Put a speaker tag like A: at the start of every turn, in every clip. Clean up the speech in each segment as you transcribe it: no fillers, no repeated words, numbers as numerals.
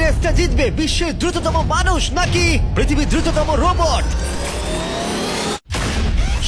A: রেসটা জিতবে বিশ্বের দ্রুততম মানুষ নাকি পৃথিবীর দ্রুততম রোবট?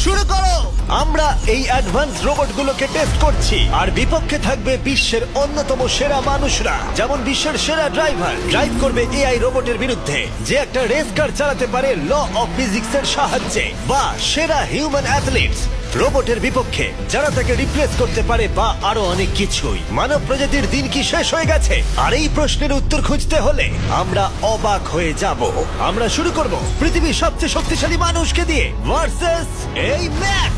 A: শুরু করো। আমরা এই অ্যাডভান্স রোবটগুলোকে টেস্ট করছি আর বিপক্ষে থাকবে বিশ্বের অন্যতম সেরা মানুষরা, যেমন বিশ্বের সেরা ড্রাইভার ড্রাইভ করবে এআই রোবটের বিরুদ্ধে যে একটা রেস কার চালাতে পারে ল অফ ফিজিক্সের সাহায্যে, বা সেরা হিউম্যান অ্যাথলিটস রোবটের বিপক্ষে যারা তাকে রিপ্লেস করতে পারে, বা আরো অনেক কিছুই। মানব প্রজাতির দিন কি শেষ হয়ে গেছে? আর এই প্রশ্নের উত্তর খুঁজতে হলে আমরা অবাক হয়ে যাব। আমরা শুরু করব পৃথিবীর সবচেয়ে শক্তিশালী মানুষকে দিয়ে ভার্সেস এই ম্যাক।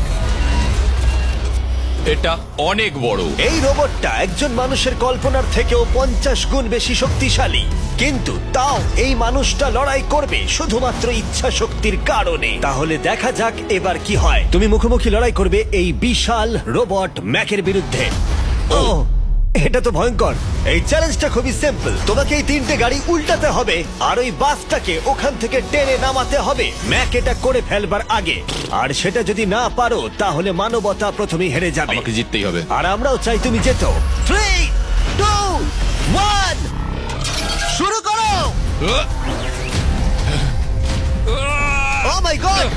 B: এটা অনেক বড়।
A: এই রোবটটা একজন মানুষের কল্পনার থেকেও 50 গুণ বেশি শক্তিশালী, কিন্তু তাও এই মানুষটা লড়াই করবে শুধুমাত্র ইচ্ছা শক্তির কারণে। তাহলে দেখা যাক এবার কি হয়। তুমি মুখোমুখি লড়াই করবে এই বিশাল রোবট ম্যাকের বিরুদ্ধে। ও, এটা তো ভয়ঙ্কর। এই চ্যালেঞ্জটা খুবই সিম্পল। তোমাকে এই 3টে গাড়ি উল্টাতে হবে আর ওই বাসটাকে ওখান থেকে টেনে নামাতে হবে ম্যাক এটা করে ফেলবার আগে। আর সেটা যদি না পারো তাহলে মানবতা প্রথমেই হেরে যাবে।
B: আমাকে জিততেই হবে।
A: আর আমরাও চাই তুমি যেতো। 3, 2, 1 শুরু করো। ও মাই গড,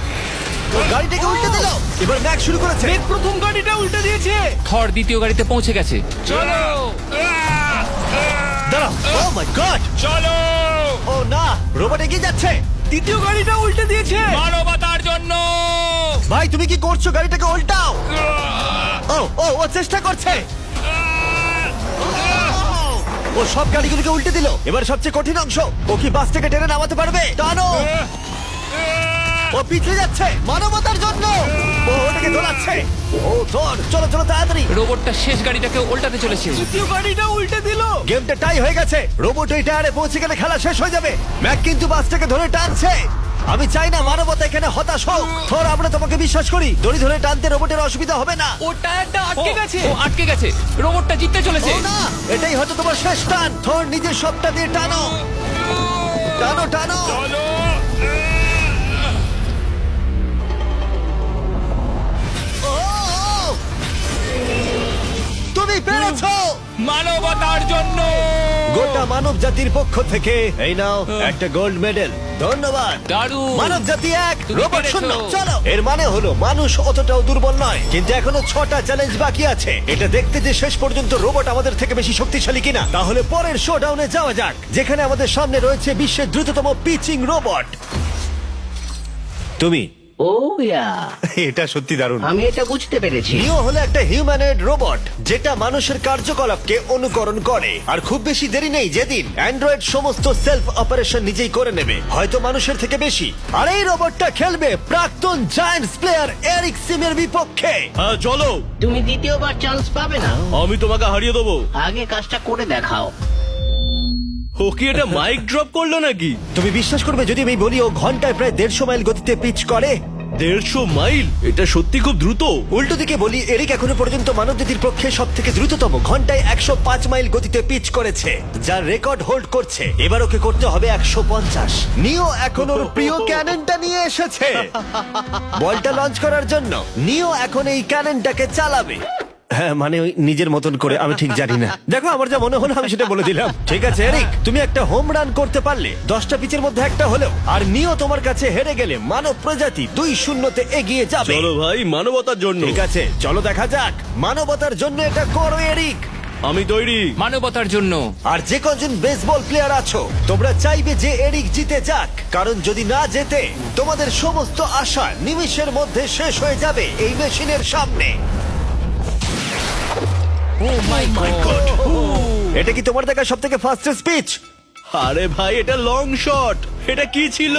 A: ও গাড়িটাকে উল্টে দিল। এবার ম্যাক শুরু করেছে।
C: প্রথম গাড়িটা উল্টে দিয়েছে।
D: থর দ্বিতীয় গাড়িতে পৌঁছে গেছে।
B: চলো
A: দাঁড়াও, ও মাই গড,
B: চলো,
A: ও না, রোবট এগিয়ে যাচ্ছে।
C: দ্বিতীয় গাড়িটা উল্টে দিয়েছে।
B: মানবতার জন্য।
A: ভাই তুমি কি করছো? গাড়িটাকে উল্টাও। ও ও ও চেষ্টা করছে। ও সব গাড়িগুলোকে উল্টে দিল। এবার সবচেয়ে কঠিন অংশ, ও কি বাসটাকে টেনে নামাতে পারবে? টানো। ও পিছিয়ে যাচ্ছে মানবতার জন্য। ও ওটাকে দোলাচ্ছে। ও ধর, চলো চলো তাড়াতাড়ি।
D: রোবটটা শেষ গাড়িটাকে উল্টাতে চলেছে।
C: দ্বিতীয় গাড়িটা উল্টে দিল।
A: গেমটা টাই হয়ে গেছে। রোবট ওই টায়ারে পৌঁছে গেলে খেলা শেষ হয়ে যাবে। ম্যাক কিন্তু বাসটাকে ধরে টানছে। আমি চাই না মানবতা এখানে হতাশ হোক। থর, আমরা তোমাকে বিশ্বাস করি। দড়ি ধরে টানতে রোবটের অসুবিধা হবে না।
C: ও টায়ারটা আটকে গেছে।
D: ও আটকে গেছে। রোবটটা জিততে চলেছে।
A: ও না, এটাই হয়তো তোমার শেষ টান। থর, নিজের সবটা দিয়ে টানো, টানো টানো।
B: চলো।
A: ও, ও, তুমি পেরেছো।
B: মানবতার জন্য।
A: গোটা মানব জাতির পক্ষ থেকে এই নাও একটা গোল্ড মেডেল। ধন্যবাদ।
D: দারুণ।
A: মানব জাতি 1,
D: তুমি
A: রোবট
D: পেরেছো।
A: 0। চলো, এর মানে হলো মানুষ অতটাও দুর্বল নয়, কিন্তু এখনো 6টা চ্যালেঞ্জ বাকি আছে। এটা দেখতে যে শেষ পর্যন্ত রোবট আমাদের থেকে বেশি শক্তিশালী কিনা। তাহলে পরের শোডাউনে যাওয়া যাক, যেখানে আমাদের সামনে রয়েছে বিশ্বের দ্রুততম পিচিং রোবট। তুমি
E: ও ইয়া,
A: এটা সত্যি দারুণ।
E: আমি এটা বুঝতে পেরেছি।
A: নিও হলো একটা হিউম্যানয়েড রোবট যেটা মানুষের কার্যকলাপকে অনুকরণ করে। আর খুব বেশি দেরি নেই যেদিন অ্যান্ড্রয়েড সমস্ত সেলফ অপারেশন নিজেই করে নেবে, হয়তো মানুষের থেকে বেশি। আর এই রোবটটা খেলবে প্রাক্তন জায়ান্টস প্লেয়ার এরিক সিমের বিপক্ষে।
F: হ্যাঁ চলো,
E: তুমি দ্বিতীয়বার চান্স পাবে না।
F: আমি তোমাকে হারিয়ে দেবো।
E: আগে কাজটা করে দেখাও।
F: ও কি এটা মাইক ড্রপ করলো নাকি?
A: তুমি বিশ্বাস করবে যদি আমি বলি ও ঘন্টায় প্রায় 150 মাইল গতিতে পিচ করে?
F: 150 মাইল? এটা সত্যি খুব দ্রুত।
A: উল্টো দিকে বলি, এরিক এখনো পর্যন্ত মানবজাতির পক্ষে সব থেকে দ্রুততম ঘন্টায় 105 মাইল গতিতে পিচ করেছে, যার রেকর্ড হোল্ড করছে। এবার ওকে করতে হবে 150। নিও এখন ওর প্রিয় ক্যাননটা নিয়ে এসেছে বলটা লঞ্চ করার জন্য। নিও এখন এই ক্যাননটাকে চালাবে। হ্যাঁ, মানে ওই নিজের মতন করে, আমি ঠিক জানি না। দেখো, আমার যা মনে হলো আমি সেটা বলে দিলাম। ঠিক আছে এরিক, তুমি একটা হোম রান করতে পারলে 10টা পিচের মধ্যে একটা হলেও, আর নিও তোমার কাছে হেরে গেলে মানব প্রজাতি 2-0 এগিয়ে যাবে।
F: চলো ভাই, মানবতার জন্য।
A: ঠিক আছে, চলো দেখা যাক। মানবতার জন্য এটা করো এরিক।
F: আমি তৈরি।
D: মানবতার জন্য।
A: আর যে কজন বেসবল প্লেয়ার আছো, তোমরা চাইবে যে এরিক জিতে যাক, কারণ যদি না জেতে তোমাদের সমস্ত আশা নিমিষের মধ্যে শেষ হয়ে যাবে এই মেশিনের সামনে।
D: ও মাই গড।
A: এটা কি তোমার দেখা সব থেকে ফাস্টেস্ট স্পিচ?
F: আরে ভাই, এটা লং শট। এটা কি ছিল?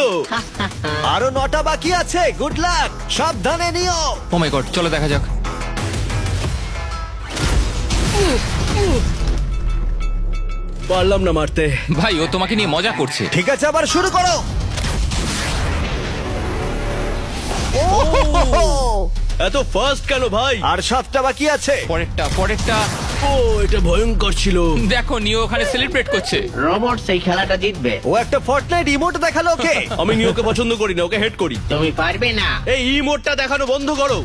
A: আরো 9টা বাকি আছে। গুড লাক, সাবধানে নিও।
D: ও মাই গড, চলো দেখা যাক।
F: পারলাম না মারতে।
D: ভাই, ও তোমাকে নিয়ে মজা করছে।
A: ঠিক আছে, আবার শুরু করো।
F: এত ফাস্ট কেন ভাই?
A: আর 7টা বাকি আছে।
D: পরেরটা।
F: ও, এটা ভয়ঙ্কর ছিল।
D: দেখো, নিও ওখানে সেলিব্রেট করছে।
E: রোবট সেই খেলাটা জিতবে।
A: ও একটা ফর্টনাইট ইমোট দেখালো ওকে।
F: আমি নিয়োকে পছন্দ করি না, ওকে হেড করি।
E: তুমি পারবে না।
F: এই ইমোটটা দেখানো বন্ধ করো।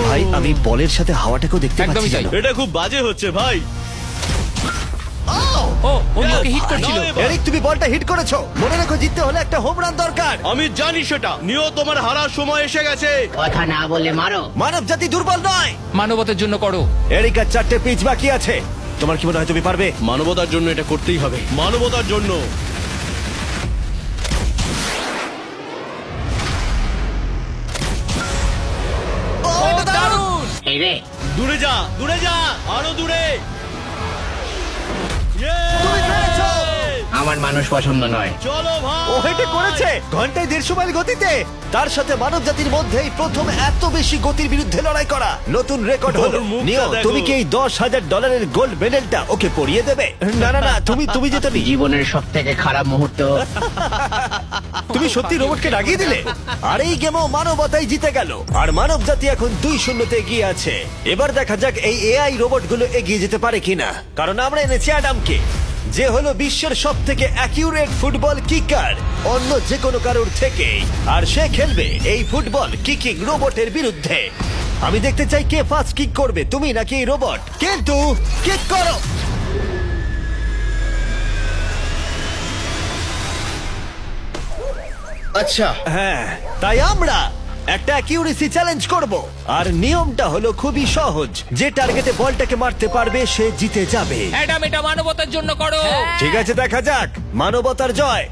A: ভাই, আমি বলের সাথে হাওয়াটাকেও দেখতে
D: একদমই
A: পাচ্ছি
D: তাই।
A: জানো?
F: এটা খুব বাজে হচ্ছে ভাই।
A: ও
D: ও নিওকে হিট করছিল।
F: নাও এবার।
A: এরিক, তুমি বলটা হিট করেছো। মনে রেখো, জিততে হলে একটা হোম রান দরকার।
F: আমি জানি সেটা। নিও, তোমার হারার সময় এসে গেছে।
E: কথা না বলে মারো।
A: মানব জাতি দুর্বল নয়।
D: মানবতার জন্য করো।
A: এরিক, আর 4টে পিচ বাকি আছে। তোমার কি মনে হয় তুমি পারবে?
F: মানবতার জন্য এটা করতেই হবে। মানবতার জন্য।
A: ও, এটা দারুণ!
E: এই রে,
F: দূরে যা, দূরে যা, আরো দূরে।
A: তুমি পেরেছো!
E: আমার মানুষ পছন্দ নয়।
F: চলো ভাই।
A: ও এটা করেছে ঘন্টায় 150 মাইল গতিতে। তার সাথে মানব জাতির মধ্যেই প্রথম এত বেশি গতির বিরুদ্ধে লড়াই করা নতুন রেকর্ড হলো।
F: ওর মুখটা
A: নিও,
F: দেখো।
A: তুমি কি এই $10,000 গোল্ড মেডেলটা ওকে পরিয়ে দেবে? না না না, তুমি যেতে নি।
E: জীবনের সব থেকে খারাপ মুহূর্ত।
A: তুমি সত্যি রোবটকে ডাকিয়ে দিলে। আর এই গেমও মানবতাই জিতে গেল। আর মানব জাতি এখন 2-0 এগিয়ে আছে। এবার দেখা যাক এই এআই রোবটগুলো এগিয়ে যেতে পারে কিনা। কারণ আমরা এনেছি অ্যাডামকে, যে হলো বিশ্বের সব থেকে অ্যাকিউরেট ফুটবল কিকার অন্য যে কোনো কারোর থেকে। আর সে খেলবে এই ফুটবল কিকিং রোবটের বিরুদ্ধে। আমি দেখতে চাই কে ফার্স্ট কিক করবে, তুমি নাকি এই রোবট। কিন্তু কিক করো।
F: আচ্ছা,
A: হ্যাঁ, তাই আমরা একটা অ্যাকিউরেসি চ্যালেঞ্জ করব। আর নিয়মটা হলো খুবই সহজ, যে টার্গেটে বলটাকে মারতে পারবে সে জিতে যাবে।
D: অ্যাডাম, এটা মানবতার জন্য করো।
A: ঠিক আছে, দেখা যাক মানবতার জয়।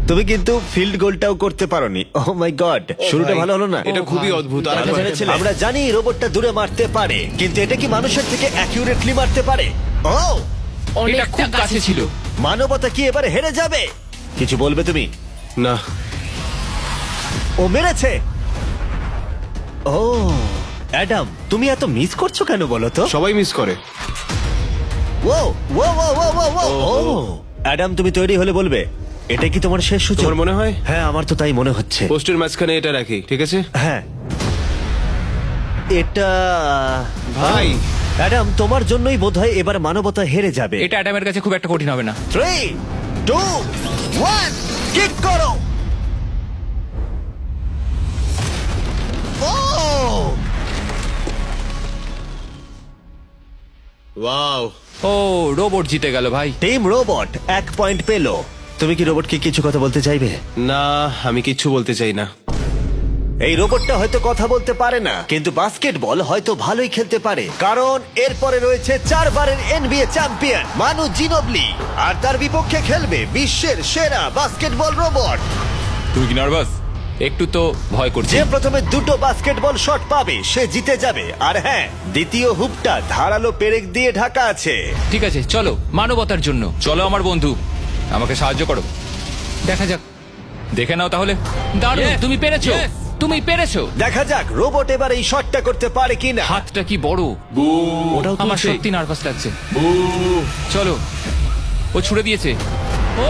A: তুমি কিন্তু ফিল্ড গোলটাও করতে পারোনি। ও মাই গড, শুরুটা ভালো হলো না।
F: এটা খুবই অদ্ভুত। আর
A: আমরা জেনেছিলাম। আমরা জানি রোবটটা দূরে মারতে পারে, কিন্তু এটা কি মানুষের থেকে অ্যাকিউরেটলি মারতে পারে? ও,
D: এটা খুব কাছে ছিল।
A: মানবতা কি এবারে হেরে যাবে? কিছু বলবে তুমি?
F: না,
A: ও মেরেছে। ও অ্যাডাম, তুমি এত মিস করছো কেন বলো তো?
F: সবাই মিস করে।
A: ও ও ও ও ও ও ও অ্যাডাম, তুমি তৈরি হলে বলবে। এটা কি তোমার শেষ সূচক?
F: তোমার মনে হয়?
A: হ্যাঁ, আমার তো তাই মনে হচ্ছে।
F: পোস্টের মাঝখানে এটা রাখি, ঠিক আছে?
A: হ্যাঁ, এটা
F: ভাই।
A: অ্যাডাম, তোমার জন্যই বোধহয় এবার মানবতা হেরে যাবে।
D: এটা অ্যাডামের কাছে খুব একটা কঠিন হবে না।
A: 3, 2, 1, কিক করো। ও
F: ওয়াও।
D: ও, রোবট জিতে গেল ভাই।
A: টিম রোবট 1 পয়েন্ট পেলো। তুমি কি রোবটকে কিছু কথা বলতে চাইবে?
F: না, আমি কিচ্ছু বলতে চাই না।
A: এই রোবটটা হয়তো কথা বলতে পারে না, কিন্তু বাস্কেটবল হয়তো ভালোই খেলতে পারে। কারণ এরপরে রয়েছে 4 বারের NBA চ্যাম্পিয়ন মানু জিনোবলি, আর তার বিপক্ষে খেলবে বিশ্বের সেরা বাস্কেটবল রোবট।
D: তুই কি নার্ভাস? একটু তো ভয় করছে।
A: যে প্রথমে 2টো বাস্কেটবল শট পাবে সে জিতে যাবে। আর হ্যাঁ, দ্বিতীয় হুপটা ধারালো পেরেক দিয়ে ঢাকা আছে।
D: ঠিক আছে, চলো মানবতার জন্য। চলো আমার বন্ধু, আমাকে সাহায্য করো। দেখা যাক, দেখে নাও তাহলে। দারুণ, তুমি পেরেছো, তুমি পেরেছো।
A: দেখা যাক রোবট এবার এই শটটা করতে পারে কিনা।
D: হাতটা কি বড়।
A: ওটাও
D: আমার
A: তুলছে।
D: সত্যি নার্ভাস লাগছে। চলো, ও ছুড়ে দিয়েছে। ও,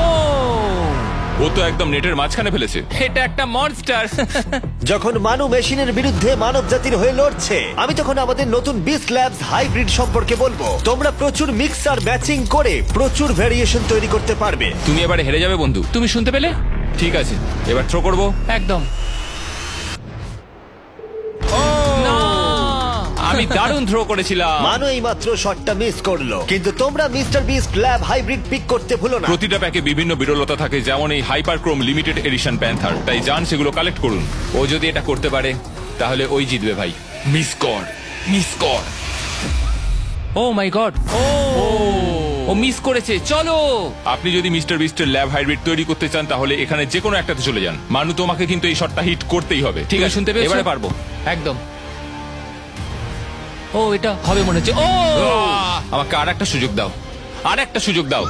B: ও তো একদম নেটের মাঝখানে ফেলেছে।
D: এটা একটা মনস্টার।
A: যখন মানু মেশিনের বিরুদ্ধে মানব জাতির হয়ে লড়ছে, আমি তখন আমাদের নতুন বিস্ট ল্যাবস হাইব্রিড সম্পর্কে বলবো। তোমরা প্রচুর মিক্সার ম্যাচিং করে প্রচুর ভেরিয়েশন তৈরি করতে পারবে।
D: তুমি এবারে হেরে যাবে বন্ধু। তুমি শুনতে পেলে?
B: ঠিক আছে, এবার থ্রো করবো।
D: একদম। না, আমি দারুণ থ্রো করেছিলাম।
A: মানু এই মাত্র শটটা মিস করলো, কিন্তু তোমরা Mister Beast lab hybrid pick করতে ভুলো না।
B: প্রতিটা প্যাকে বিভিন্ন বিরলতা থাকে, যেমন এই হাইপারক্রোম লিমিটেড এডিশন প্যান্থার। তাই যান সেগুলো কালেক্ট করুন।
D: ও যদি এটা করতে পারে তাহলে ওই জিতবে ভাই।
B: মিস কর, মিস কর।
D: ও মাই গড, ও মিস করেছে। চলো,
B: আপনি যদি মিস্টার বিস্টের ল্যাব হাইব্রিড তৈরি করতে চান তাহলে এখানে যে কোনো একটাতে চলে যান। মানু, তোমাকে কিন্তু এই শটটা হিট করতেই হবে।
D: ঠিক আছে, শুনতে পেয়েছো?
B: এবারে পারবো।
D: একদম। ও, এটা হবে মনে হচ্ছে। ও,
B: আমাকে আর একটা সুযোগ দাও, আর একটা সুযোগ দাও।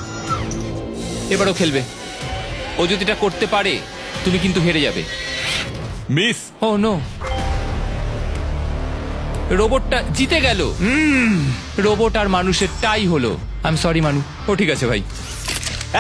D: এবারও খেলবে। ও যদি এটা করতে পারে তুমি কিন্তু হেরে যাবে।
B: মিস।
D: ও নো, রোবটটা জিতে গেল। রোবট আর মানুষের টাই হলো। আই এম সরি মানু। ও ঠিক আছে ভাই।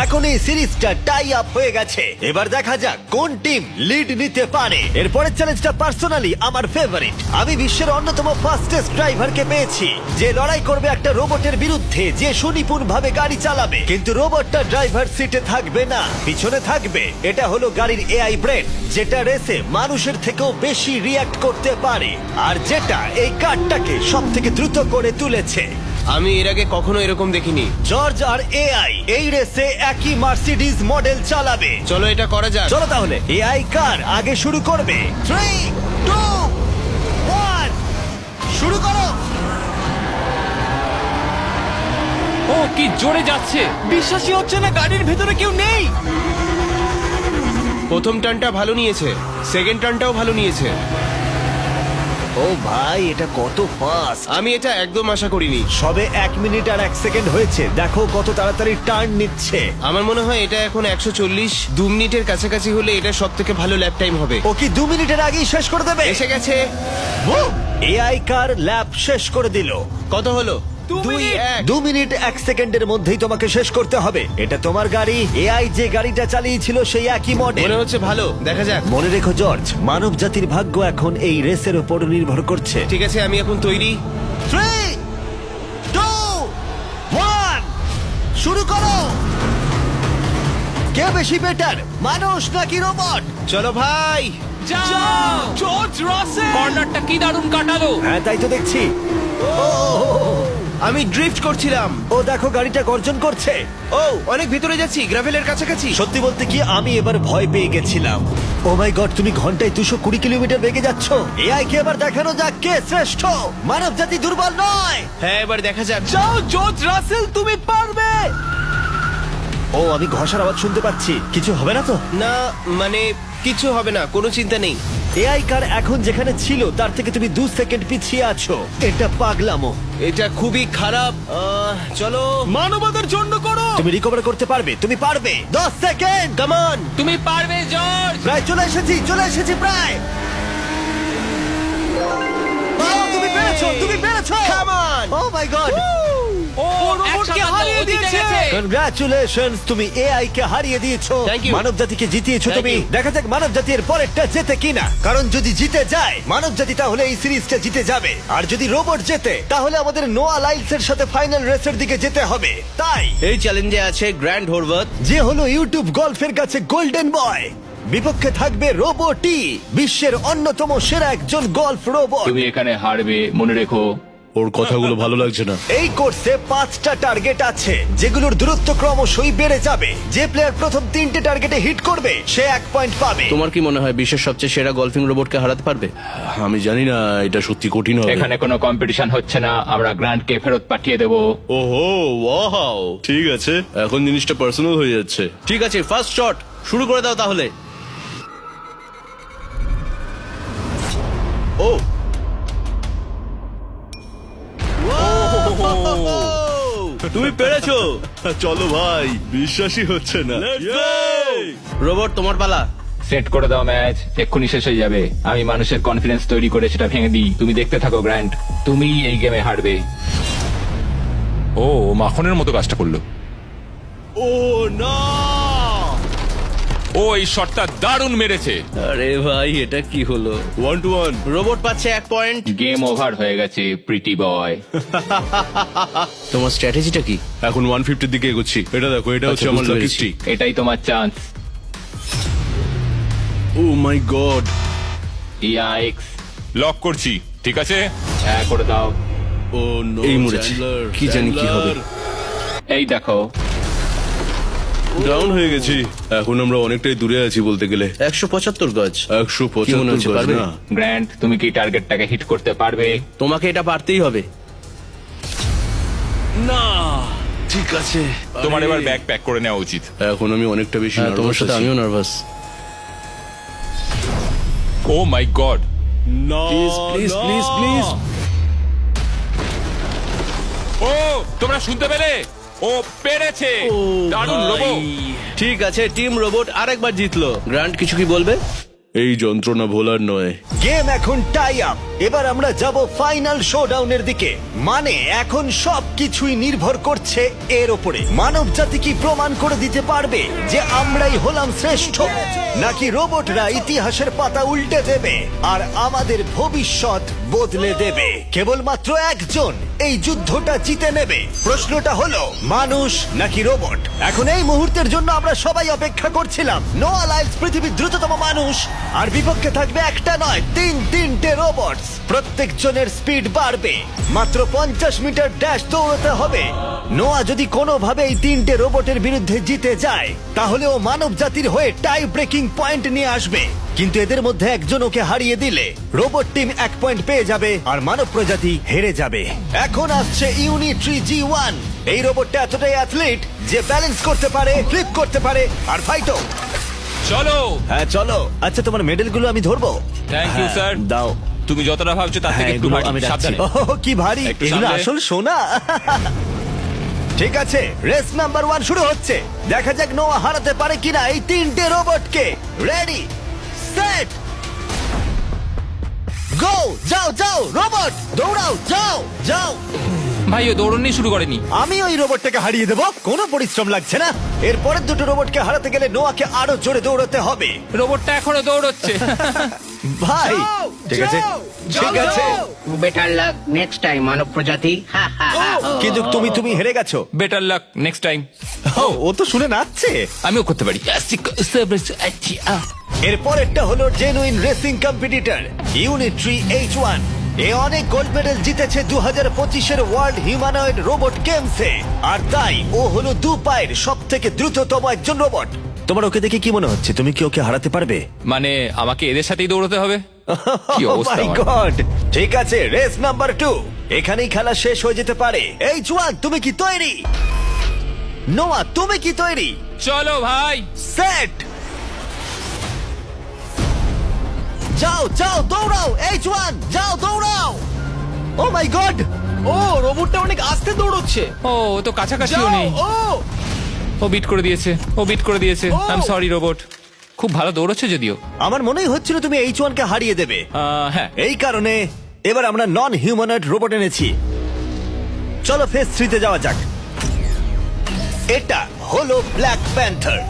A: এখন এই সিরিজটা টাই আপ হয়ে গেছে। এবার দেখা যাক কোন টিম লিড নিতে পারে। এরপরের চ্যালেঞ্জটা পার্সোনালি আমার ফেভারিট। আমি বিশ্বের অন্যতম ফাস্টেস্ট ড্রাইভারকে পেয়েছি, যে লড়াই করবে একটা রোবটের বিরুদ্ধে যে সুনিপুণ ভাবে গাড়ি চালাবে। কিন্তু রোবটটা ড্রাইভার সিটে থাকবে না, পিছনে থাকবে। এটা হলো গাড়ির এআই ব্রেন, যেটা রেসে মানুষের থেকেও বেশি রিয়াক্ট করতে পারে, আর যেটা এই কারটাকে সব থেকে দ্রুত করে তুলেছে।
F: আমি এর আগে কখনো এরকম দেখিনি।
A: জর্জ আর এআই এই রেসে একই মার্সিডিজ মডেল চালাবে।
F: চলো এটা করা যাক।
A: চলো তাহলে এআই কার আগে শুরু করবে। 3, 2, 1 শুরু করো।
D: ও কি জোরে যাচ্ছে!
C: বিশ্বাসই হচ্ছে না গাড়ির ভেতরে কেউ নেই।
F: প্রথম টার্নটা ভালো নিয়েছে, সেকেন্ড টার্নটাও ভালো নিয়েছে।
A: ও ভাই, এটা কত ফাস্ট!
F: আমি এটা একদম আশা করিনি।
A: সবে 1 মিনিট আর 1 সেকেন্ড হয়েছে, দেখো কত তাড়াতাড়ি টার্ন নিচ্ছে।
F: আমার মনে হয় এটা এখন 140, 2 মিনিটের কাছাকাছি হলে এটা সব থেকে ভালো ল্যাপ টাইম হবে।
A: ও কি 2 মিনিটের আগেই শেষ করে দেবে?
F: এসে গেছে।
A: এআই কার ল্যাব শেষ করে দিল।
F: কত হলো? 2-1।
A: 2 মিনিট 1 সেকেন্ডের মধ্যেই তোমাকে শেষ করতে হবে। এটা তোমার গাড়ি। এআই যে গাড়িটা চালিয়েছিল সেই একই মডেল।
F: মনে হচ্ছে ভালো, দেখা যাক।
A: মনে রেখো জর্জ, মানব জাতির ভাগ্য এখন এই রেসের উপর নির্ভর করছে।
F: ঠিক আছে, আমি এখন তৈরি।
A: 3, 2, 1 শুরু করো। কে বেশি বেটার, মানুষ নাকি রোবট?
F: চলো ভাই।
D: যাও!
C: জর্জ রাসেল।
D: কর্নারটা কি দারুণ কাটালো!
A: হ্যাঁ, তাই তো দেখছি।
F: আমি ড্রিফট করছিলাম।
A: ও দেখো, গাড়িটা গর্জন করছে।
F: ও অনেক ভিতরে যাচ্ছি, গ্রাভেলের কাছাকাছি।
A: সত্যি বলতে কি, আমি এবার ভয় পেয়ে গেছিলাম। ও মাই গড, তুমি ঘন্টায় 220 কিলোমিটার বেগে যাচ্ছ। এআই কে এবার দেখানো যাক কে শ্রেষ্ঠ। মানব জাতি দুর্বল নয়।
F: হ্যাঁ, এবার দেখা যাক।
C: যাও জর্জ রাসেল, তুমি পারবে।
A: ও, আমি ঘষার আওয়াজ শুনতে পাচ্ছি। কিছু হবে না তো?
F: না, মানে কিছু হবে না, কোনো চিন্তা নেই।
A: এআই কার এখন যেখানে ছিল তার থেকে তুমি 2 সেকেন্ড পিছিয়ে আছো। এটা পাগলামো।
F: এটা খুবই খারাপ। চলো।
C: মানবতার জন্য করো।
A: তুমি রিকভার করতে পারবে, তুমি পারবে। 10 সেকেন্ড, কাম অন।
D: তুমি পারবে জর্জ!
A: প্রায় চলে এসেছি প্রায়। ও, তুমি পেরেছো, তুমি পেরেছো।
F: Come on.
A: O my god,
D: ও
C: রোবটকে হারিয়ে দিয়েছে।
A: কনগ্রাচুলেশনস, তুমি এআই কে হারিয়ে দিয়েছো।
F: Thank you.
A: মানব জাতিকে জিতিয়েছো
F: Thank
A: তুমি।
F: you.
A: দেখা যাক মানব জাতির পরেরটা জেতে কিনা। কারণ যদি জিতে যায় মানব জাতি, তাহলে এই সিরিজটা জিতে যাবে। আর যদি রোবট জেতে, তাহলে আমাদের নোয়া লাইলসের সাথে ফাইনাল রেসের দিকে যেতে হবে। তাই
F: এই চ্যালেঞ্জে আছে গ্র্যান্ড হোরভাত।
A: যে হলো ইউটিউব গল্ফের কাছে গোল্ডেন বয়, বিপক্ষে থাকবে রোবটি, বিশ্বের অন্যতম সেরা একজন গল্ফ রোবট।
D: তুমি এখানে হারবে, মনে রেখো।
G: ওর কথাগুলো ভালো লাগছে না।
A: এই কোর্সে 5টা টার্গেট আছে, যেগুলোর দূরত্ব ক্রমশই বেড়ে যাবে। যে প্লেয়ার প্রথম 3টে টার্গেটে হিট করবে সে 1 পয়েন্ট পাবে।
F: তোমার কি মনে হয় বিশ্বের সবচেয়ে সেরা গলফিং রোবটকে হারাতে পারবে?
G: আমি জানি না, এটা সত্যি কঠিন হবে।
D: এখানে কোনো কম্পিটিশন হচ্ছে না, আমরা গ্র্যান্ডকে ফেরত পাঠিয়ে দেবো।
G: ওহো, ওয়াও, ঠিক আছে, এখন জিনিসটা পার্সোনাল হয়ে যাচ্ছে।
F: ঠিক আছে, ফার্স্ট শট শুরু করে দাও তাহলে। ও তুমি পেরেছো।
G: চলো ভাই, বিশ্বাসই হচ্ছে না।
F: রোবট, তোমার পালা।
D: সেট করে দাও ম্যাচ, এক্ষুনি শেষ হয়ে যাবে। আমি মানুষের কনফিডেন্স তৈরি করে সেটা ভেঙে দিই। তুমি দেখতে থাকো গ্র্যান্ড, তুমি এই গেমে হারবে।
B: ও মাখনের মতো কাজটা করলো।
G: ও না,
B: ও এই শটটা দারুণ মেরেছে।
F: আরে ভাই, এটা কি হলো?
G: 1-1।
F: রোবট পাচ্ছে 1 পয়েন্ট।
D: গেম ওভার হয়ে গেছে, প্রিটি বয়।
F: তোমার স্ট্র্যাটেজিটা কি?
G: এখন 150 দিকে এগোচ্ছি। এটা দেখো, এটা হচ্ছে আমার
F: বুঝতে
G: লাকি
F: পেরেছি।
G: স্ট্রিক।
D: এটাই তোমার chance.
G: O my god,
D: yikes!
B: Lock করছি, ঠিক আছে?
D: হ্যাঁ, করে দাও।
G: ও নো,
F: এই মরেছি। কি জানি কি হবে।
D: এই দেখো,
G: ডাউন হয়ে গেছি। এখন আমরা অনেকটাই দূরে আছি বলতে গেলে।
F: 175 গজ। কি মনে
G: 175
F: হচ্ছে,
G: গজ
F: পারবে?
G: না।
D: গ্র্যান্ড, তুমি কি টার্গেটটাকে হিট করতে পারবে?
F: তোমাকে এটা পারতেই হবে।
G: না, ঠিক আছে।
B: তোমার এবার ব্যাগ প্যাক করে নেওয়া উচিত।
G: এখন আমি অনেকটা বেশি
F: হ্যাঁ, তোমার
G: নার্ভাস
F: সাথে
G: আছি।
F: আমিও নার্ভাস।
B: Oh my God!
G: না,
F: প্লিজ,
G: না।
F: Please, please.
B: ও তোমরা শুনতে পেলে? ও পেরেছে! দারুণ রোবো।
F: ঠিক আছে, টিম রোবট আরেকবার জিতলো। গ্র্যান্ড, কিছু কি বলবে?
G: এই যন্ত্রণা ভোলার নয়।
A: গেম এখন টাই আপ। এবার আমরা যাব ফাইনাল শোডাউনের দিকে। মানে এখন সবকিছুই নির্ভর করছে এর উপরে। মানব জাতি কি প্রমাণ করে দিতে পারবে যে আমরাই হলাম শ্রেষ্ঠ, নাকি রোবটরা ইতিহাসের পাতা উল্টে দেবে আর আমাদের ভবিষ্যৎ বদলে দেবে। কেবলমাত্র একজন এই যুদ্ধটা জিতে নেবে। প্রশ্নটা হলো মানুষ নাকি রোবট। এখন এই মুহূর্তের জন্য আমরা সবাই অপেক্ষা করছিলাম। নোয়া লাইলস পৃথিবীর দ্রুততম মানুষ, আর বিপক্ষে থাকবে একটা নয় তিনটে রোবটস। প্রত্যেকজনের স্পিড বাড়বে। মাত্র 50 মিটার ড্যাশ দৌড়তে হবে। নোয়া যদি কোনোভাবে এই তিনটে রোবটের বিরুদ্ধে জিতে যায়, তাহলে ও মানব জাতির হয়ে টাই ব্রেকিং পয়েন্ট নিয়ে আসবে। কিন্তু এদের মধ্যে একজন ওকে হারিয়ে দিলে রোবট টিম 1 পয়েন্ট পেয়ে যাবে আর মানব প্রজাতি হেরে যাবে। এখন আসছে ইউনিট্রি G1। এই রোবটটা এতটাই অ্যাথলিট যে ব্যালেন্স করতে পারে, ফ্লিপ করতে পারে আর ফাইটও।
B: চলো।
A: হ্যাঁ চলো। আচ্ছা, তোমার মেডেলগুলো আমি ধরবো?
B: Thank you,
A: হ্যাঁ,
B: sir.
A: দাও।
B: তুমি যতটা ভাবছো তার থেকে
A: হ্যাঁ,
B: একটু
A: এগুলো
B: ভারী।
A: আমি রাখছি।
B: সাবধানে।
A: ওহ, কি ভারী!
B: একটু
A: এগুলো
B: সামলে।
A: আসল সোনা। ঠিক আছে, রেস নাম্বার 1 শুরু হচ্ছে। দেখা যাক নোয়া হারাতে পারে কিনা এই তিনটে রোবটকে। রেডি, সেট, গো! যাও যাও রোবট, দৌড়াও, যাও যাও।
D: ভাই ও দৌড়নি শুরু করেনি।
A: আমি ওই রোবটটাকে হারিয়ে দেবো, কোনো পরিশ্রম লাগছে না। এরপরের দুটো রোবটকে হারাতে গেলে নোয়াকে আরো জোরে দৌড়াতে হবে।
D: রোবটটা এখনো দৌড়চ্ছে।
A: ভাই
C: যাও,
A: ঠিক আছে,
C: যাও,
A: ঠিক
C: যাও,
A: আছে,
C: যাও।
E: বেটার লাক নেক্সট টাইম মানব প্রজাতি। হা, হা, হা।
A: কিন্তু তুমি হেরে গেছো।
D: Better luck next time.
A: ও তো শুনে নাচছে।
D: আমিও করতে পারি।
A: এরপরেরটা হলো genuine racing competitor Unitree H1। এ অনেক গোল্ড মেডেল জিতেছে 2025-এর ওয়ার্ল্ড হিউম্যানয়েড রোবট গেমসে, আর তাই ও হলো 2 পায়ের সব থেকে দ্রুততম একজন রোবট। তোমার ওকে দেখে কি মনে হচ্ছে? তুমি কি ওকে হারাতে পারবে?
D: মানে আমাকে এদের সাথেই দৌড়তে হবে? কি অবস্থা
A: মাই
D: আমার।
A: গড! ঠিক আছে, রেস নাম্বার 2। এখানেই খেলা শেষ হয়ে যেতে পারে। H1, তুমি কি তৈরি? নোয়া, তুমি কি তৈরি?
D: চলো ভাই।
A: সেট, যাও যাও দৌড়াও। H1, যাও দৌড়াও। ও মাই গড!
C: ও রোবটটা অনেক আস্তে দৌড়চ্ছে।
D: ও ও তো কাছাকাছিও
C: যাও,
D: নেই। ও বিট করে দিয়েছে, ও বিট করে দিয়েছে।
C: Oh.
D: I am sorry robot. খুব ভালো দৌড়চ্ছে যদিও।
A: আমার মনেই হচ্ছিল তুমি H1 কে হারিয়ে দেবে।
D: হ্যাঁ।
A: এই কারণে এবার আমরা নন হিউম্যানয়েড রোবট এনেছি। চলো ফেজ 3 তে যাওয়া যাক। এটা হলো ব্ল্যাক প্যান্থার।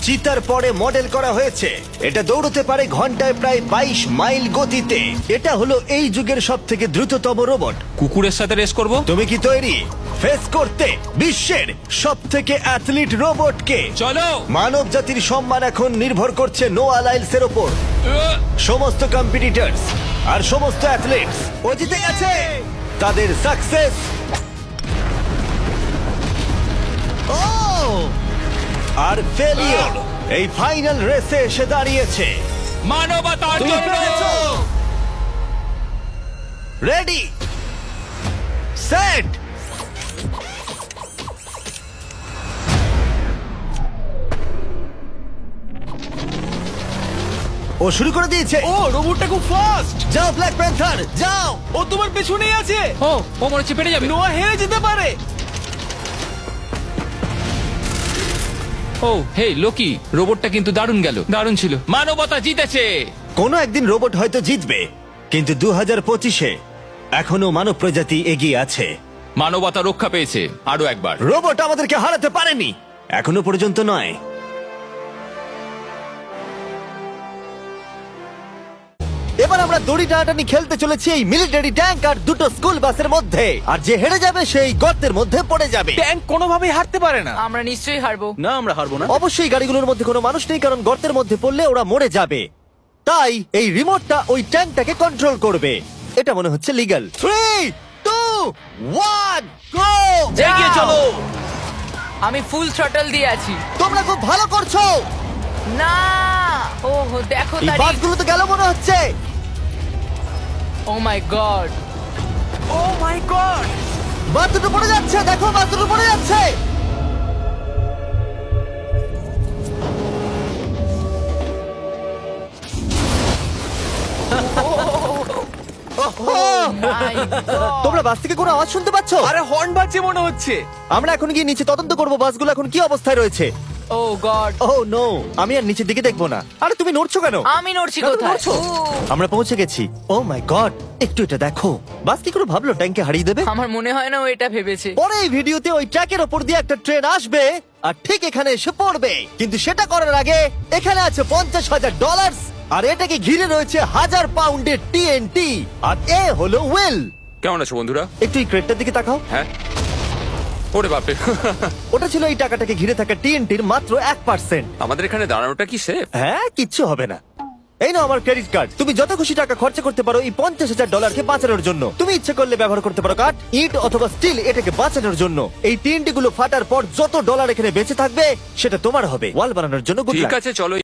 A: চিতার পরে মডেল করা হয়েছে। এটা দৌড়তে পারে ঘন্টায় প্রায় 22 মাইল গতিতে। এটা হলো এই যুগের সব থেকে দ্রুততম রোবট।
D: কুকুরের সাথে রেস করব।
A: তুমি কি তৈরি ফেস করতে বিশ্বের সব থেকে অ্যাথলিট রোবটকে?
D: চলো।
A: মানব জাতির সম্মান এখন নির্ভর করছে নোয়া লাইলসের ওপর। সমস্ত কম্পিটিটরস আর সমস্ত অ্যাথলিটস ও জিতে গেছে। তাদের সাকসেস আর ফেলিওর এই ফাইনাল রেসে এসে দাঁড়িয়েছে।
D: মানবতার
A: তুমি
D: জন্য।
A: পেরেছো। রেডি, সেট, ও শুরু করে দিয়েছে।
C: ও রোবটটা খুব ফাস্ট।
A: যাও ব্ল্যাক প্যান্থার, যাও।
C: ও তোমার পেছনেই আছে।
D: ও ও মনে হচ্ছে পেরে যাবে।
C: নোয়া হেরে যেতে পারে।
D: ও হে লোকি, রোবটটা কিন্তু দারুণ গেল, দারুণ ছিল। মানবতা জিতেছে।
A: কোনো একদিন রোবট হয়তো জিতবে, কিন্তু 2025-এ এখনো মানব প্রজাতি এগিয়ে আছে।
D: মানবতা রক্ষা পেয়েছে আরো একবার।
A: রোবট আমাদেরকে হারাতে পারেনি, এখনো পর্যন্ত নয়। এবার আমরা দড়ি টানাটানি খেলতে চলেছি এই মিলিটারি ট্যাঙ্ক আর দুটো স্কুল বাসের মধ্যে, আর যে হেরে যাবে সেই গর্তের মধ্যে পড়ে যাবে।
C: ট্যাঙ্ক কোনোভাবেই হারতে পারে না।
H: আমরা নিশ্চয়ই হারবো।
C: না আমরা হারবো না।
A: অবশ্যই গাড়িগুলোর মধ্যে কোনো মানুষ নেই, কারণ গর্তের মধ্যে পড়লে ওরা মরে যাবে। তাই এই রিমোটটা ওই ট্যাঙ্কটাকে কন্ট্রোল করবে। এটা মনে হচ্ছে লিগ্যাল। 3, 2, 1, গো!
C: এগিয়ে চলো।
H: আমি ফুল থ্রটল দিয়ে আছি।
A: তোমরা খুব ভালো করছো।
H: না ও দেখো
A: এই
H: তারিখ।
A: বাসগুলো তো গেল মনে হচ্ছে।
H: ও my god.
C: O my god.
A: বাস দুটো পড়ে যাচ্ছে, দেখো বাস দুটো পড়ে যাচ্ছে।
H: মাই গড।
A: তোমরা বাস থেকে কোনো আওয়াজ শুনতে পাচ্ছ?
C: আরে হর্ন বাজছে মনে হচ্ছে।
A: আমরা এখন গিয়ে নিচে তদন্ত করব বাসগুলো এখন কি অবস্থায় রয়েছে।
H: ও গড।
A: ও নো, আমি আর নিচের দিকে দেখবো না। আরে তুমি নড়ছো কেন?
H: আমি নড়ছি
A: না, তুমি
H: কোথায়?
A: নড়ছো। আমরা পৌঁছে গেছি। ও মাই গড, একটু এটা দেখো। বাস কি করে ভাবলো ট্যাঙ্কে হারিয়ে দেবে?
H: আমার মনে হয় না ও এটা ভেবেছে।
A: পরে এই ভিডিওতে ওই ট্র্যাকের ওপর দিয়ে একটা ট্রেন আসবে আর ঠিক এখানে এসে পড়বে, কিন্তু সেটা করার আগে এখানে আছে $50,000 আর এটাকে ঘিরে রয়েছে 1000 পাউন্ডের টিএনটি। আর এ হলো ওয়েল।
I: কেমন আছো বন্ধুরা?
A: একটু এই ক্রেটটার দিকে তাকাও।
I: হ্যাঁ, ওরে বাপরে।
A: ওটা ছিল এই টাকাটাকে ঘিরে থাকা টিএনটির মাত্র 1%।
I: আমাদের এখানে দাঁড়ানোটা কি সেফ?
A: হ্যাঁ, কিচ্ছু হবে না। এই নাও আমার ক্রেডিট কার্ড। তুমি যত খুশি টাকা খরচা করতে পারো এই $50,000 বাঁচানোর জন্য। তুমি ইচ্ছে করলে ব্যবহার করতে পারো কাঠ, ইট অথবা স্টিল এটাকে বাঁচানোর জন্য। এই টিএনটি গুলো ফাটার পর যত ডলার এখানে বেঁচে থাকবে সেটা তোমার হবে। ওয়াল বানানোর জন্য good
I: ঠিক
A: luck।
I: আছে, চলো